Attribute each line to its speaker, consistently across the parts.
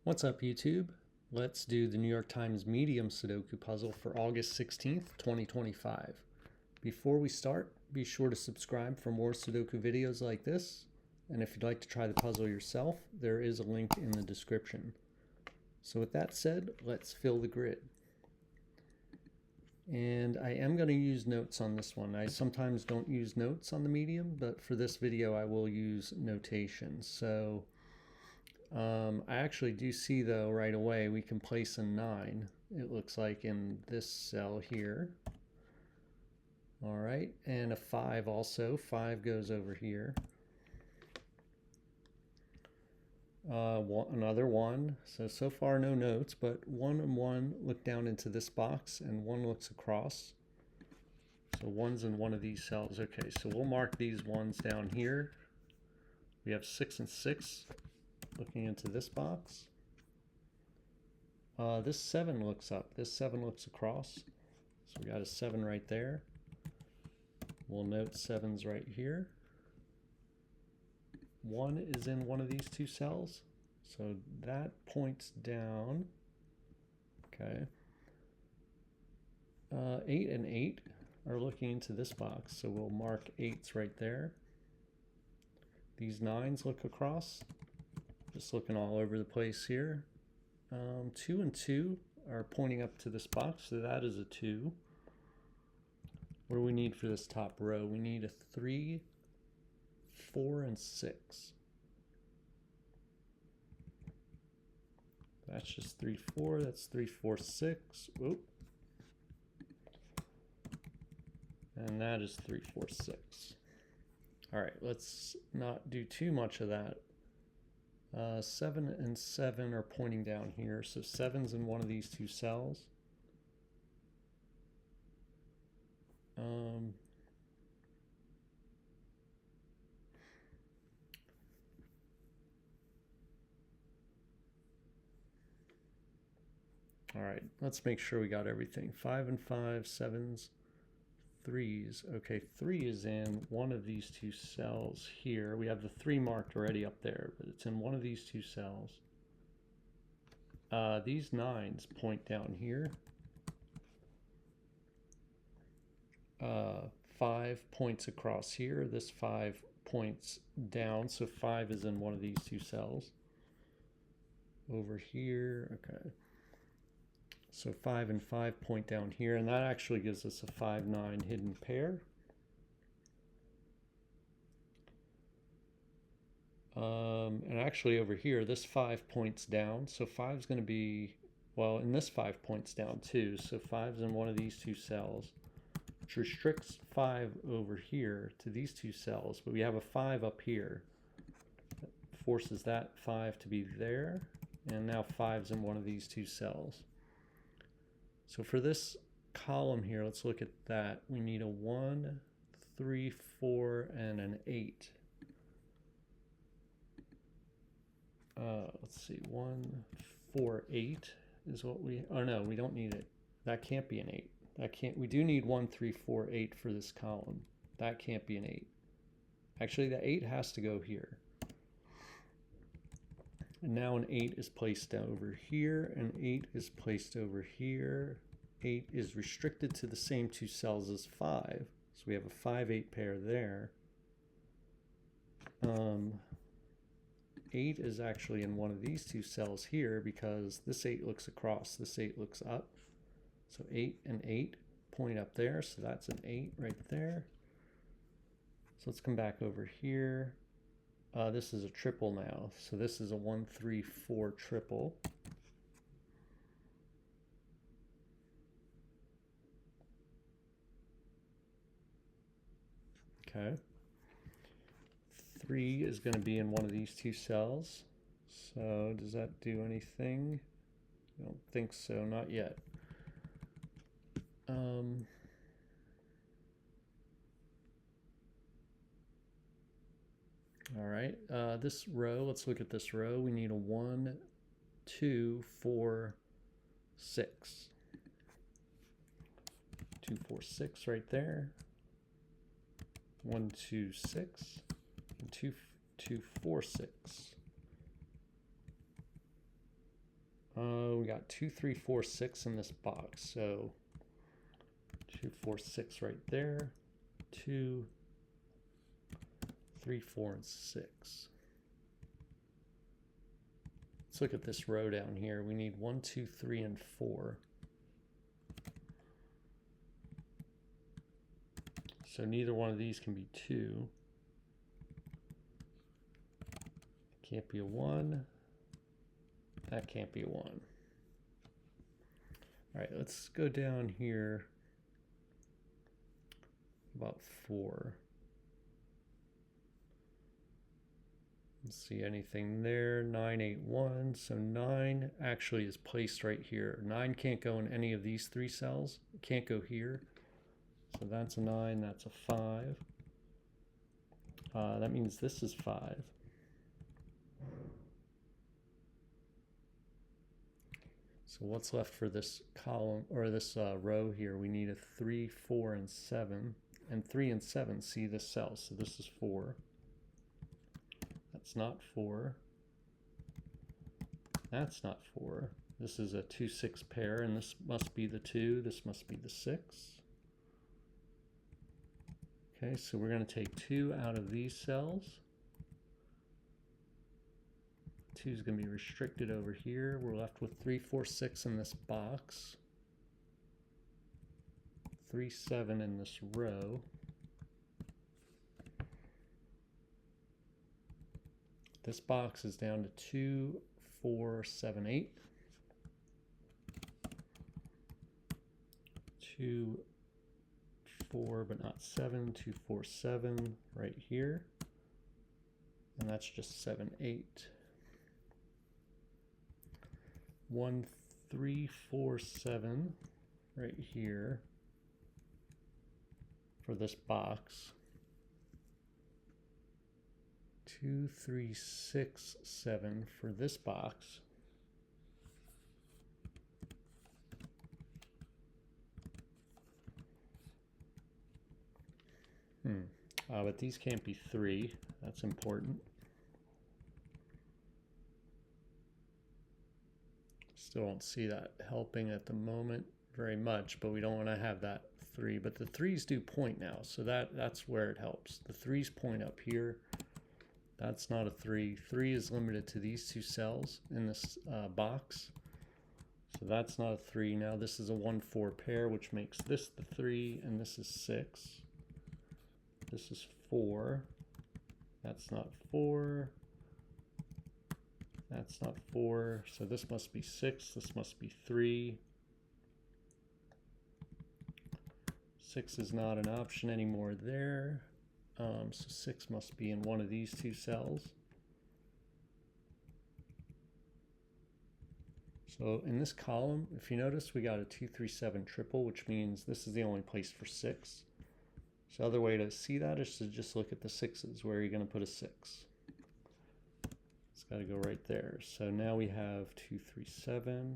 Speaker 1: What's up, YouTube? Let's do the New York Times Medium Sudoku puzzle for August 16th, 2025. Before we start, be sure to subscribe for more Sudoku videos like this. And if you'd like to try the puzzle yourself, there is a link in the description. So with that said, let's fill the grid. And I am going to use notes on this one. I sometimes don't use notes on the medium, but for this video I will use notation. So I actually do see, though, right away we can place a 9, it looks like, in this cell here. All right, and a 5 also. 5 goes over here. Another 1. So far no notes, but 1 and 1 look down into this box, and 1 looks across. So 1's in one of these cells. Okay, so we'll mark these 1's down here. We have 6 and 6 looking into this box. This 7 looks up. This 7 looks across. So we got a 7 right there. We'll note 7's right here. 1 is in one of these two cells. So that points down. Okay. 8 and 8 are looking into this box. So we'll mark 8's right there. These 9's look across. Just looking all over the place here. 2 and 2 are pointing up to this box, so that is a 2. What do we need for this top row? We need a 3, 4, and 6. That's just 3, 4. That's 3, 4, 6. Oop. And that is 3, 4, 6. All right, let's not do too much of that. 7 and 7 are pointing down here, so 7's in one of these two cells. All right, let's make sure we got everything. 5 and 5, 7's, 3's. Okay, 3 is in one of these two cells here. We have the 3 marked already up there, but it's in one of these two cells. These 9's point down here. 5 points across here. This 5 points down, so 5 is in one of these two cells. Over here, okay. So 5 and 5 point down here, and that actually gives us a 5, 9 hidden pair. And actually over here, this 5 points down, so 5's going to be, well, and this 5 points down too, so 5's in one of these two cells, which restricts 5 over here to these two cells, but we have a 5 up here. That forces that 5 to be there, and now 5's in one of these two cells. So for this column here, let's look at that. We need a 1, 3, 4, and an 8. Let's see, 1, 4, 8 is what we, oh no, we don't need it. That can't be an 8. That can't, we do need 1, 3, 4, 8 for this column. That can't be an 8. Actually, the 8 has to go here. And now an 8 is placed over here, and 8 is placed over here. 8 is restricted to the same two cells as 5. So we have a 5, 8 pair there. 8 is actually in one of these two cells here because this 8 looks across, this 8 looks up. So 8 and 8 point up there, so that's an 8 right there. So let's come back over here. This is a triple now, so this is a 1, 3, 4 triple. Okay. 3 is going to be in one of these two cells. So does that do anything? I don't think so, not yet. All right, this row, let's look at this row. We need a 1, 2, 4, 6. 2, 4, 6 right there. 1, 2, 6. 2, 2, 4, 6. we got 2, 3, 4, 6 in this box. So 2, 4, 6 right there. 2, 3, 4, and 6. Let's look at this row down here. We need 1, 2, 3, and 4. So neither one of these can be 2. Can't be a 1. That can't be a 1. All right, let's go down here. About 4. Let's see anything there. 9, 8, 1. So 9 actually is placed right here. 9 can't go in any of these 3 cells. It can't go here. So that's a 9. That's a 5. That means this is 5. So what's left for this column or this row here? We need a 3, 4, and 7. And 3 and 7 see this cell. So this is 4. That's not 4. That's not 4. This is a 2, 6 pair, and this must be the 2. This must be the 6. Okay, so we're going to take 2 out of these cells. 2 is going to be restricted over here. We're left with 3, 4, 6 in this box. 3, 7 in this row. This box is down to 2, 4, 7, 8. 2, 4, but not 7. 2, 4, 7 right here. And that's just 7, 8. 1, 3, 4, 7 right here for this box. 2, 3, 6, 7 for this box. But these can't be 3. That's important. Still don't see that helping at the moment very much, but we don't want to have that 3. But the 3s do point now, so that's where it helps. The 3s point up here. That's not a 3. 3 is limited to these 2 cells in this box. So that's not a 3. Now this is a 1, 4 pair, which makes this the 3, and this is 6. This is 4. That's not 4. That's not 4. So this must be 6. This must be 3. 6 is not an option anymore there. So 6 must be in one of these 2 cells. So in this column, if you notice, we got a 2, 3, 7 triple, which means this is the only place for 6. So the other way to see that is to just look at the 6s. Where are you going to put a 6? It's got to go right there. So now we have 2, 3, 7.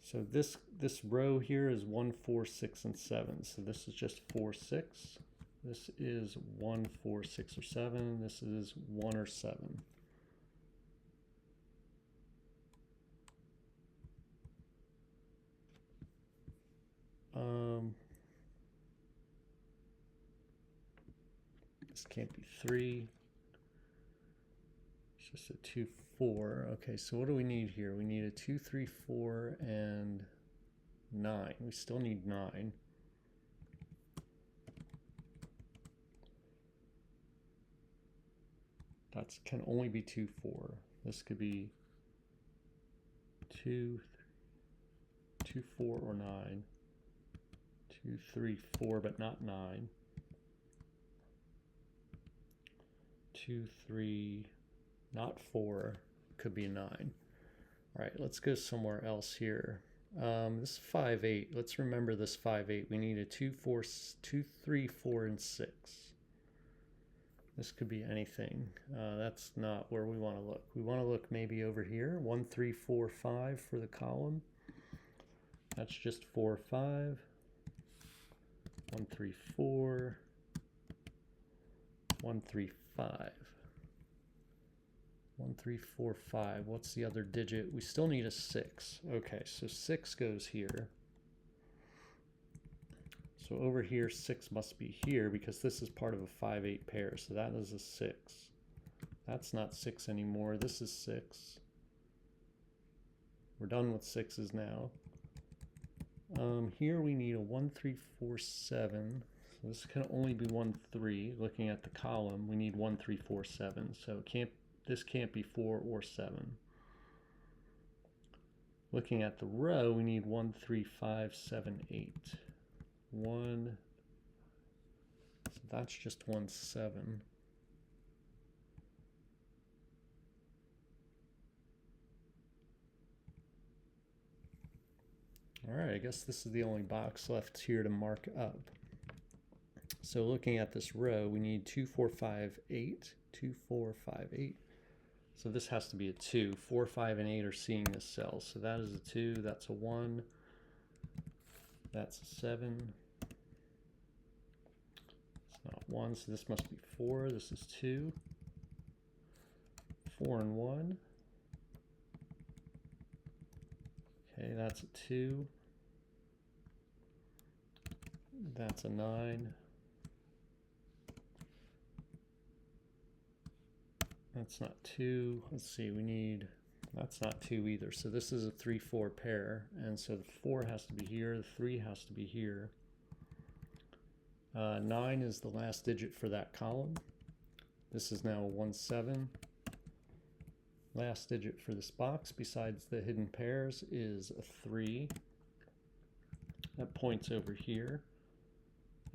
Speaker 1: So this row here is 1, 4, 6, and 7. So this is just 4, 6. This is 1, 4, 6, or 7. This is 1 or 7. This can't be 3. It's just a 2, 4. Okay, so what do we need here? We need a 2, 3, 4, and 9. We still need 9. That can only be 2, 4. This could be 2, 2, 4, or 9. 2, 3, 4, but not 9. 2, 3, not 4, could be a 9. All right, let's go somewhere else here. This 5, 8. Let's remember this 5, 8. We need a 2, 4, 2, 3, 4, and 6. This could be anything. That's not where we want to look. We want to look maybe over here. 1, 3, 4, 5 for the column. That's just 4, 5. 1, 3, 4. 1, 3, 5. 1, 3, 4, 5. What's the other digit? We still need a 6. Okay, so 6 goes here. So over here, 6 must be here because this is part of a 5, 8 pair. So that is a 6. That's not 6 anymore. This is 6. We're done with 6s now. Here we need a 1, 3, 4, 7. So this can only be 1, 3. Looking at the column, we need 1, 3, 4, 7. So this can't be 4 or 7. Looking at the row, we need 1, 3, 5, 7, 8. 1. So that's just 1, 7. All right, I guess this is the only box left here to mark up. So looking at this row, we need 2, 4, 5, 8, 2, 4, 5, 8. So this has to be a 2. 4, 5, and 8 are seeing this cell. So that is a 2, that's a 1, that's a 7. It's not 1, so this must be 4. This is 2. 4 and 1. Okay, that's a 2. That's a 9. That's not 2. Let's see, we need, that's not 2 either. So this is a 3, 4 pair. And so the 4 has to be here, the 3 has to be here. 9 is the last digit for that column. This is now a 1, 7. Last digit for this box, besides the hidden pairs, is a 3. That points over here.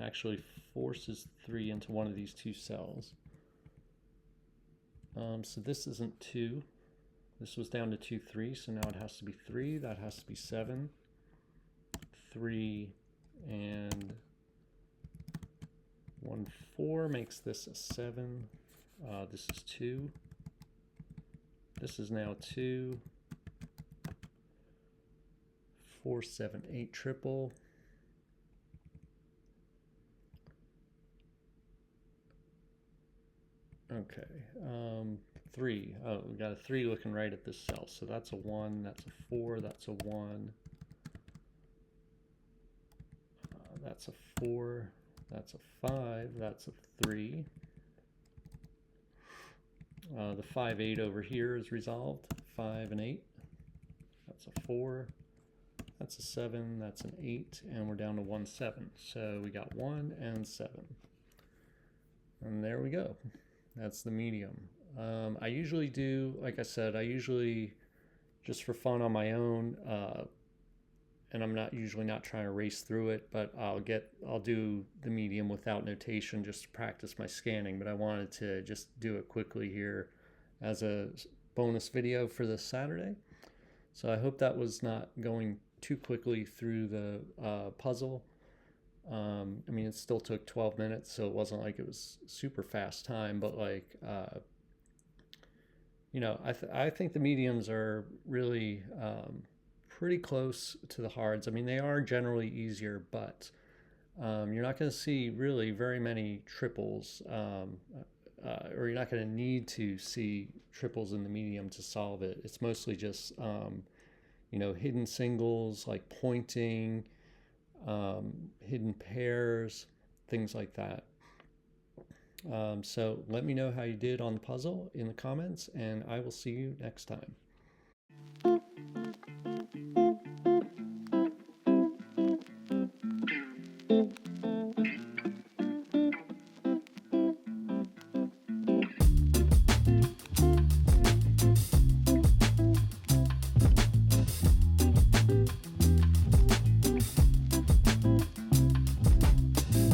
Speaker 1: Actually forces 3 into one of these two cells. So this isn't 2. This was down to 2, 3, so now it has to be 3. That has to be 7. 3 and 1, 4 makes this a 7. This is 2. This is now 2. 4, 7, 8 triple. Okay, 3. Oh, we got a 3 looking right at this cell. So that's a 1, that's a 4, that's a 1. That's a 4, that's a 5, that's a 3. The 5, 8 over here is resolved. 5 and 8. That's a 4. That's a 7. That's an 8. And we're down to 1, 7. So we got 1 and 7. And there we go. That's the medium. I usually do, like I said, I usually, just for fun on my own, and I'm usually not trying to race through it, but I'll do the medium without notation just to practice my scanning. But I wanted to just do it quickly here as a bonus video for this Saturday. So I hope that was not going too quickly through the puzzle. I mean, it still took 12 minutes, so it wasn't like it was super fast time, but like, you know, I think the mediums are really pretty close to the hards. I mean, they are generally easier, but you're not going to see really very many triples, or you're not going to need to see triples in the medium to solve it. It's mostly just, you know, hidden singles like pointing, hidden pairs, things like that. So let me know how you did on the puzzle in the comments, and I will see you next time.